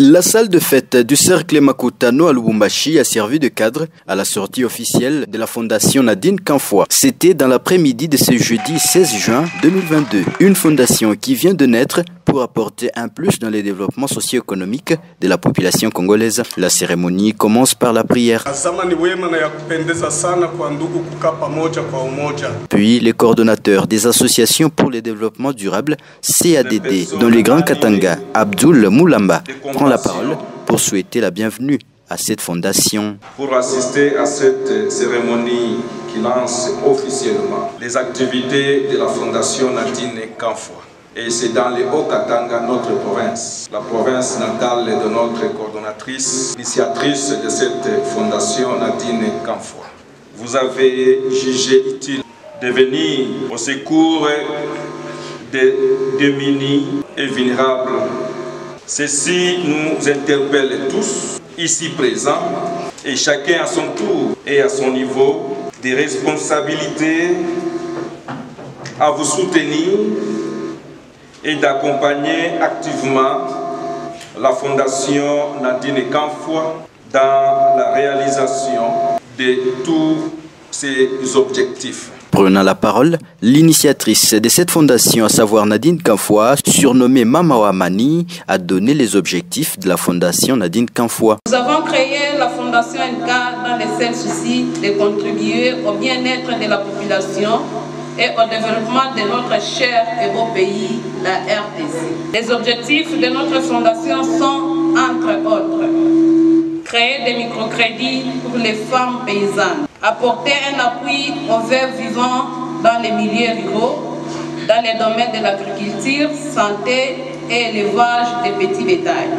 La salle de fête du cercle Makutano à Lubumbashi a servi de cadre à la sortie officielle de la fondation Nadine Kanfoua. C'était dans l'après-midi de ce jeudi 16 juin 2022. Une fondation qui vient de naître pour apporter un plus dans le développement socio-économique de la population congolaise. La cérémonie commence par la prière. Puis les coordonnateurs des associations pour le développement durable CADD dans le Grand Katanga, Abdul Moulamba, prend la parole pour souhaiter la bienvenue à cette fondation. Pour assister à cette cérémonie qui lance officiellement les activités de la fondation Nadine Kanfoua. Et c'est dans le Haut-Katanga, notre province, la province natale de notre coordonnatrice, initiatrice de cette fondation Nadine Kanfoua. Vous avez jugé utile de venir au secours des démunis et vulnérables. Ceci nous interpelle tous, ici présents, et chacun à son tour et à son niveau, des responsabilités à vous soutenir et d'accompagner activement la fondation Nadine Kanfoua dans la réalisation de tous ses objectifs. Prenant la parole, l'initiatrice de cette fondation, à savoir Nadine Kanfoua, surnommée Mama Wamani, a donné les objectifs de la fondation Nadine Kanfoua. Nous avons créé la fondation NK dans le seul souci de contribuer au bien-être de la population et au développement de notre cher et beau pays, la RDC. Les objectifs de notre fondation sont, entre autres, créer des microcrédits pour les femmes paysannes, apporter un appui aux veuves vivant dans les milieux ruraux, dans les domaines de l'agriculture, santé et élevage des petits bétails,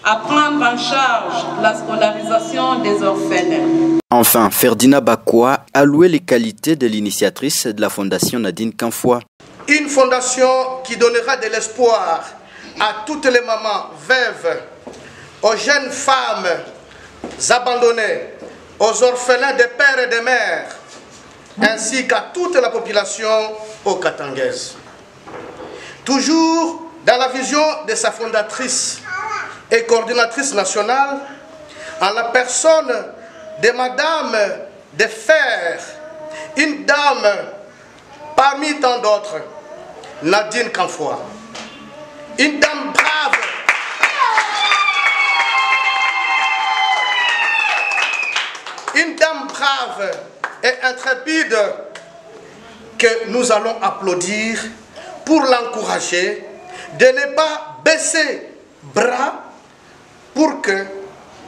à prendre en charge la scolarisation des orphelins. Enfin, Ferdinand Bakwa a loué les qualités de l'initiatrice de la fondation Nadine Kanfoua. Une fondation qui donnera de l'espoir à toutes les mamans veuves, aux jeunes femmes abandonnées, aux orphelins de pères et de mères, ainsi qu'à toute la population haut-katangaise. Toujours dans la vision de sa fondatrice et coordinatrice nationale, en la personne de Madame de Fer, une dame parmi tant d'autres, Nadine Kanfoua. Une dame brave, une dame brave et intrépide que nous allons applaudir pour l'encourager de ne pas baisser bras pour que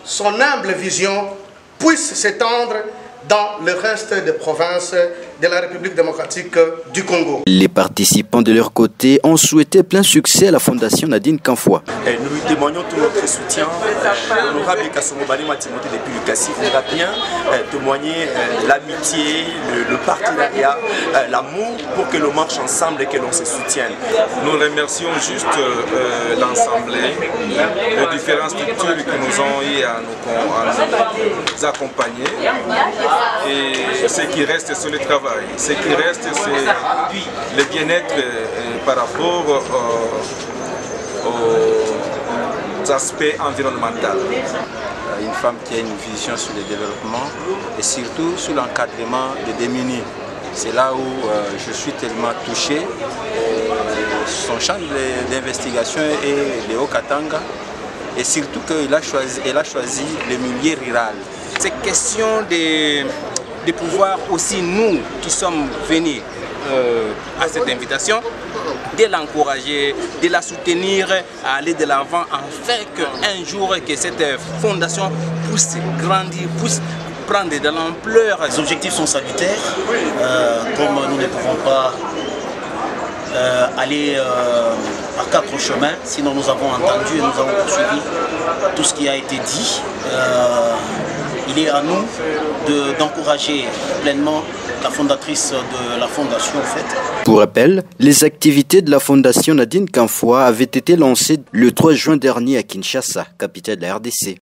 son humble vision puisse s'étendre dans le reste des provinces de la République démocratique du Congo. Les participants de leur côté ont souhaité plein succès à la fondation Nadine Kanfoua. Nous lui témoignons tout notre soutien. L'honorable Kassomo Balima Timothée depuis le Cassif va bien témoigner l'amitié, le partenariat, l'amour pour que l'on marche ensemble et que l'on se soutienne. Nous remercions juste l'Assemblée, les différentes structures qui nous ont eu à nous accompagner. Et ce qui reste sur le travail, ce qui reste c'est le bien-être par rapport aux aspects environnementaux. Une femme qui a une vision sur le développement et surtout sur l'encadrement des démunis. C'est là où je suis tellement touché. Son champ d'investigation est le Haut-Katanga et surtout qu'elle a choisi le milieu rural. C'est question de pouvoir aussi, nous qui sommes venus à cette invitation, de l'encourager, de la soutenir à aller de l'avant, afin qu'un jour que cette fondation puisse grandir, puisse prendre de l'ampleur. Les objectifs sont salutaires, comme nous ne pouvons pas aller par quatre chemins, sinon nous avons entendu et nous avons poursuivi tout ce qui a été dit. Il est à nous d'encourager pleinement la fondatrice de la fondation en fait. Pour rappel, les activités de la fondation Nadine Kanfoua avaient été lancées le 3 juin dernier à Kinshasa, capitale de la RDC.